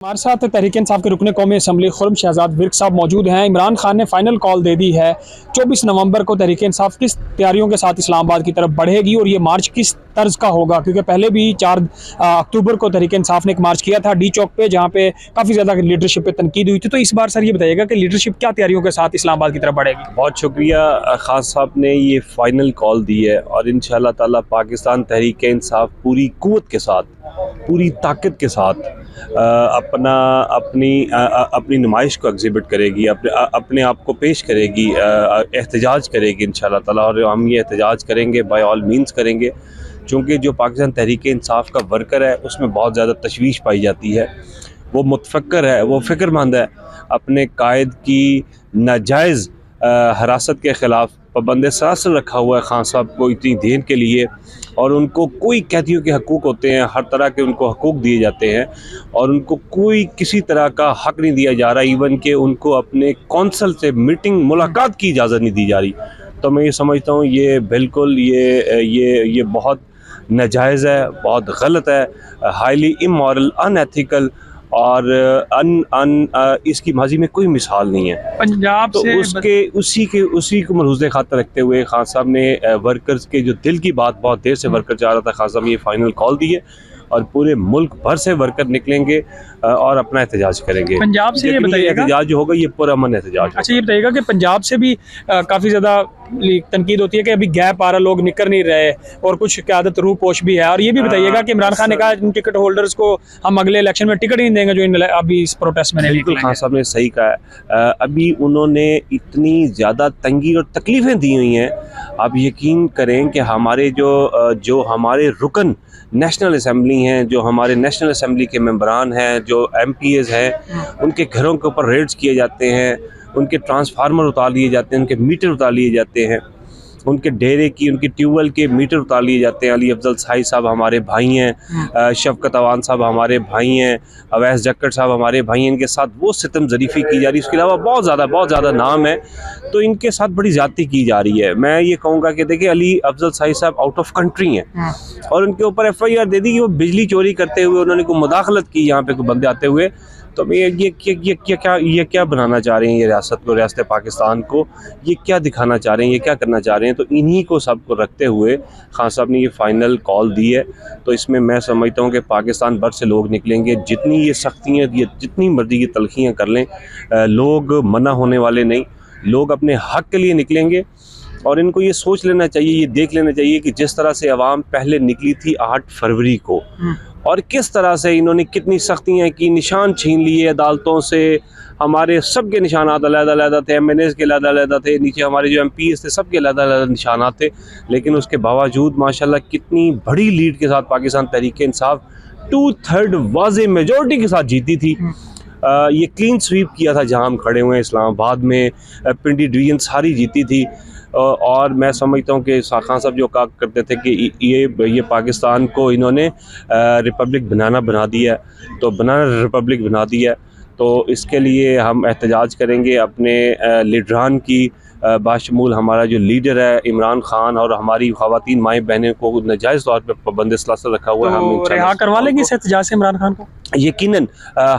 हमारे साथ तहरीक इंसाफ के रुकने कौमी असम्बली खुर्रम शहजाद विर्क साहब मौजूद हैं। इमरान खान ने फाइनल कॉल दे दी है 24 नवंबर को तहरीक इंसाफ किस तैयारियों के साथ इस्लामाबाद की तरफ बढ़ेगी और ये मार्च किस तर्ज का होगा, क्योंकि पहले भी 4 अक्टूबर को तहरीक इंसाफ ने एक मार्च किया था डी चौक पे, जहाँ पे काफ़ी ज़्यादा लीडरशिप पे तनकीद हुई थी। तो इस बार सर ये बताइएगा कि लीडरशिप क्या तैयारियों के साथ इस्लामाबाद की तरफ बढ़ेगी। बहुत शुक्रिया खान साहब ने ये फाइनल कॉल दी है और इंशाअल्लाह ताला पाकिस्तान तहरीक इंसाफ पूरी कुव्वत के साथ, पूरी ताकत के साथ अपनी नुमाइश को एग्जिबिट करेगी, अपने आप को पेश करेगी, एहतजाज करेगी इंशाअल्लाह ताला। और हम ये एहतजाज करेंगे, बाय ऑल मीन्स करेंगे, चूँकि जो पाकिस्तान तहरीक इंसाफ का वर्कर है उसमें बहुत ज़्यादा तशवीश पाई जाती है। वो मुतफक्कर है, वो फ़िक्रमंद है, अपने कायद की नाजायज़ हरासत के ख़िलाफ़ पाबंद सरासर रखा हुआ है खान साहब को इतनी देर के लिए। और उनको कोई कैदियों के हकूक़ होते हैं, हर तरह के उनको हकूक़ दिए जाते हैं और उनको कोई किसी तरह का हक़ नहीं दिया जा रहा, इवन कि उनको अपने कौंसल से मीटिंग मुलाकात की इजाज़त नहीं दी जा रही। तो मैं ये समझता हूँ ये बिल्कुल ये बहुत नाजायज़ है, बहुत गलत है, हाईली इमोरल, अनएथिकल और इसकी माजी में कोई मिसाल नहीं है पंजाब तो से उसी को मलहूज़े खातर रखते हुए खान साहब ने वर्कर्स के जो दिल की बात, बहुत देर से वर्कर चाह रहा था, खान साहब ने ये फाइनल कॉल दी है और पूरे मुल्क भर से वर्कर निकलेंगे और अपना एहतजाज करेंगे। पंजाब से ये बताइएगा, एहतजाज जो होगा ये पुरअमन एहतजाज। अच्छा ये बताइएगा कि पंजाब से भी काफ़ी ज़्यादा तनकीद होती है कि अभी गैप आ रहा, लोग निकल नहीं रहे और कुछ क़यादत रूपोश भी है। और ये भी बताइएगा कि इमरान खान ने कहा इन टिकट होल्डर्स को हम अगले इलेक्शन में टिकट नहीं देंगे जो इन अभी इस प्रोटेस्ट में। बिल्कुल खान साहब ने सही कहा है। अभी उन्होंने इतनी ज़्यादा तंगी और तकलीफ़ें दी हुई हैं, आप यकीन करें कि हमारे जो हमारे रुकन नेशनल असम्बली हैं, जो हमारे नेशनल असम्बली के मेंबरान हैं, जो MPs हैं, उनके घरों के ऊपर रेड्स किए जाते हैं, उनके ट्रांसफार्मर उतार लिए जाते हैं, उनके मीटर उतार लिए जाते हैं, उनके डेरे की, उनके ट्यूबवेल के मीटर उतार लिए जाते हैं। अली अफजल साई साहब हमारे भाई हैं, शफकत अवान साहब हमारे भाई हैं, अवैस जक्कड़ साहब हमारे भाई हैं, इनके साथ वो सितम ज़रीफ़ी की जा रही है। उसके अलावा बहुत ज़्यादा नाम है, तो इनके साथ बड़ी ज़्यादती की जा रही है। मैं ये कहूँगा कि देखिए अली अफजल साई साहब आउट ऑफ कंट्री हैं और उनके ऊपर FIR दे दी कि वो बिजली चोरी करते हुए उन्होंने कोई मुदाखलत की यहाँ पे कोई बंदे आते हुए। तो मैं ये क्या बनाना चाह रहे हैं, ये रियासत को, रियासत पाकिस्तान को ये क्या दिखाना चाह रहे हैं, ये क्या करना चाह रहे हैं। तो इन्हीं को सबको रखते हुए खान साहब ने ये फ़ाइनल कॉल दी है। तो इसमें मैं समझता हूँ कि पाकिस्तान भर से लोग निकलेंगे, जितनी ये सख्तियाँ, ये जितनी मर्जी की तलखियाँ कर लें, लोग मना होने वाले नहीं, लोग अपने हक़ के लिए निकलेंगे। और इनको ये सोच लेना चाहिए, ये देख लेना चाहिए कि जिस तरह से अवाम पहले निकली थी 8 फरवरी को और किस तरह से इन्होंने कितनी सख्तियाँ की, निशान छीन लिए अदालतों से, हमारे सब के निशानात अलग-अलग थे, MNAs के अलग-अलग थे, नीचे हमारे जो MPs थे सबके अलग-अलग निशानात थे। लेकिन उसके बावजूद माशाल्लाह कितनी बड़ी लीड के साथ पाकिस्तान तहरीक इंसाफ 2/3 वाज़े मेजॉरिटी के साथ जीती थी। ये क्लीन स्वीप किया था जहाँ हम खड़े हुए हैं इस्लामाबाद में, पिंडी डिवीज़न सारी जीती थी। और मैं समझता हूँ कि खान साहब जो कहा करते थे कि ये पाकिस्तान को इन्होंने रिपब्लिक बना दिया, तो बनाना रिपब्लिक बना दिया। तो इसके लिए हम एहतजाज करेंगे अपने लीडरान की, बाशमूल हमारा जो लीडर है इमरान खान और हमारी ख़वातीन माएँ बहनें को नाजायज़ तौर पर पाबंद सलासल रखा हुआ है। हम रिहा करवा लेंगे इस एहतजाज से इमरान खान को। यकीनन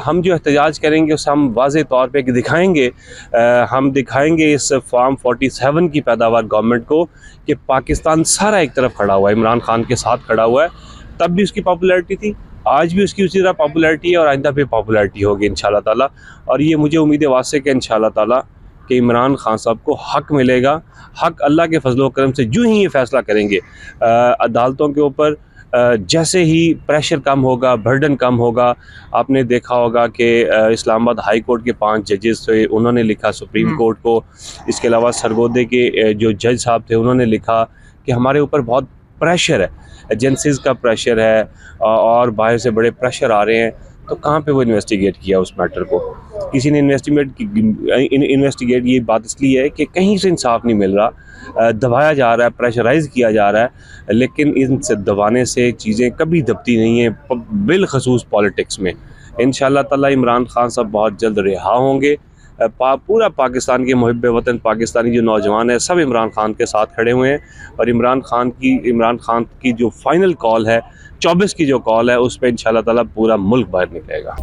हम जो एहतजाज करेंगे उस हम वाज़े तौर पे दिखाएंगे, हम दिखाएंगे इस फॉर्म 47 की पैदावार गवर्नमेंट को कि पाकिस्तान सारा एक तरफ खड़ा हुआ है, इमरान खान के साथ खड़ा हुआ है। तब भी उसकी पॉपुलैरिटी थी, आज भी उसकी उसी तरह पॉपुलैरिटी है और आइंदा भी पॉपुलैरिटी होगी इंशाल्लाह ताला। और ये मुझे उम्मीद वास्ते कि इंशाल्लाह ताला कि इमरान खान साहब को हक़ मिलेगा। हक़ अल्लाह के फजल व करम से जो ही ये फ़ैसला करेंगे, अदालतों के ऊपर जैसे ही प्रेशर कम होगा, बर्डन कम होगा। आपने देखा होगा कि इस्लामाबाद हाई कोर्ट के 5 जजेस थे, उन्होंने लिखा सुप्रीम कोर्ट को। इसके अलावा सरगोदे के जो जज साहब थे उन्होंने लिखा कि हमारे ऊपर बहुत प्रेशर है, एजेंसीज़ का प्रेशर है और बाहर से बड़े प्रेशर आ रहे हैं। तो कहाँ पे वो इन्वेस्टिगेट किया उस मैटर को? किसी ने इन्वेस्टिगेट ये बात इसलिए है कि कहीं से इंसाफ नहीं मिल रहा, दबाया जा रहा है, प्रेशराइज़ किया जा रहा है। लेकिन इनसे दबाने से चीज़ें कभी दबती नहीं हैं, बिलखसूस पॉलिटिक्स में। इंशाअल्लाह ताला इमरान खान साहब बहुत जल्द रिहा होंगे। पूरा पाकिस्तान के मुहिब्बे वतन पाकिस्तानी जो नौजवान है सब इमरान खान के साथ खड़े हुए हैं। और इमरान खान की जो फाइनल कॉल है 24 की जो कॉल है उस पर इंशाअल्लाह ताला पूरा मुल्क बाहर निकलेगा।